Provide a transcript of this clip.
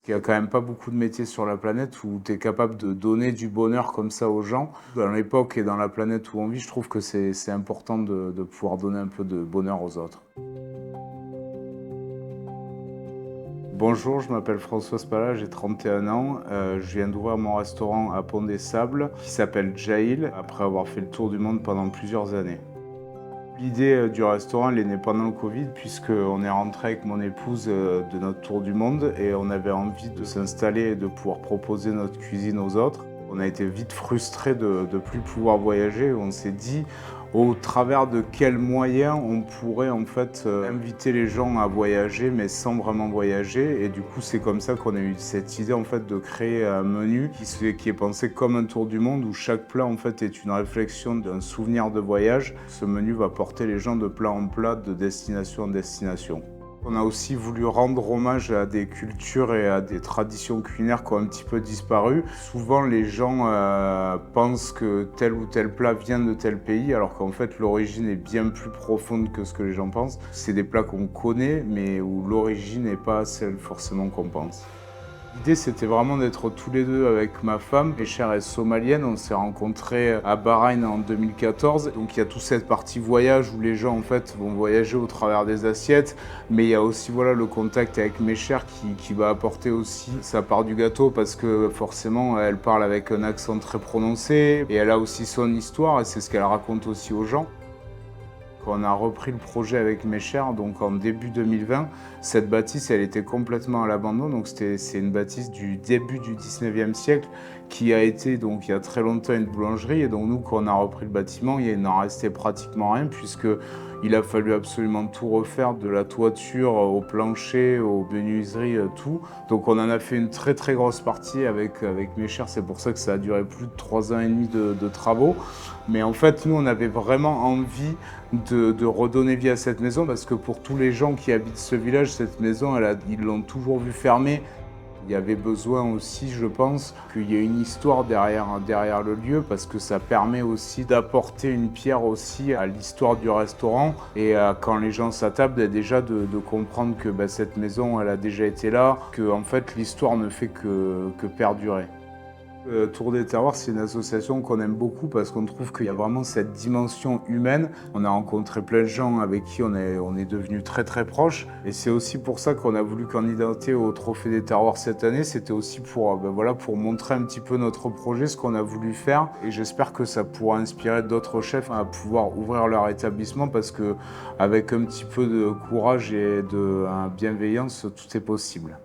Il n'y a quand même pas beaucoup de métiers sur la planète où tu es capable de donner du bonheur comme ça aux gens. Dans l'époque et dans la planète où on vit, je trouve que c'est important de pouvoir donner un peu de bonheur aux autres. Bonjour, je m'appelle François Spala, j'ai 31 ans. Je viens d'ouvrir mon restaurant à Pont des Sables qui s'appelle Jail après avoir fait le tour du monde pendant plusieurs années. L'idée du restaurant, elle est née pendant le Covid, puisqu'on est rentré avec mon épouse de notre tour du monde et on avait envie de s'installer et de pouvoir proposer notre cuisine aux autres. On a été vite frustrés de ne plus pouvoir voyager. On s'est dit au travers de quels moyens on pourrait en fait inviter les gens à voyager mais sans vraiment voyager. Et du coup, c'est comme ça qu'on a eu cette idée en fait de créer un menu qui est pensé comme un tour du monde où chaque plat en fait est une réflexion d'un souvenir de voyage. Ce menu va porter les gens de plat en plat, de destination en destination. On a aussi voulu rendre hommage à des cultures et à des traditions culinaires qui ont un petit peu disparu. Souvent, les gens pensent que tel ou tel plat vient de tel pays, alors qu'en fait, l'origine est bien plus profonde que ce que les gens pensent. C'est des plats qu'on connaît, mais où l'origine n'est pas celle forcément qu'on pense. L'idée, c'était vraiment d'être tous les deux avec ma femme. Mécher est somalienne, on s'est rencontrés à Bahreïn en 2014. Donc il y a toute cette partie voyage où les gens en fait vont voyager au travers des assiettes. Mais il y a aussi voilà, le contact avec Mécher qui va apporter aussi sa part du gâteau parce que forcément elle parle avec un accent très prononcé et elle a aussi son histoire et c'est ce qu'elle raconte aussi aux gens. Quand on a repris le projet avec Mécher, donc en début 2020, cette bâtisse, elle était complètement à l'abandon. Donc c'est une bâtisse du début du 19e siècle qui a été donc il y a très longtemps une boulangerie. Et donc nous, quand on a repris le bâtiment, il n'en restait pratiquement rien puisque il a fallu absolument tout refaire, de la toiture au plancher, aux menuiseries, tout. Donc on en a fait une très très grosse partie avec Mécher. C'est pour ça que ça a duré plus de 3 ans et demi de travaux. Mais en fait, nous, on avait vraiment envie de redonner vie à cette maison parce que pour tous les gens qui habitent ce village, cette maison, ils l'ont toujours vue fermée. Il y avait besoin aussi, je pense, qu'il y ait une histoire derrière le lieu parce que ça permet aussi d'apporter une pierre aussi à l'histoire du restaurant et quand les gens s'attablent, déjà de comprendre que cette maison, elle a déjà été là, que en fait l'histoire ne fait que perdurer. Tour des Terroirs, c'est une association qu'on aime beaucoup parce qu'on trouve qu'il y a vraiment cette dimension humaine. On a rencontré plein de gens avec qui on est devenus très très proches. Et c'est aussi pour ça qu'on a voulu candidater au Trophée des Terroirs cette année. C'était aussi pour montrer un petit peu notre projet, ce qu'on a voulu faire. Et j'espère que ça pourra inspirer d'autres chefs à pouvoir ouvrir leur établissement parce qu'avec un petit peu de courage et de bienveillance, tout est possible.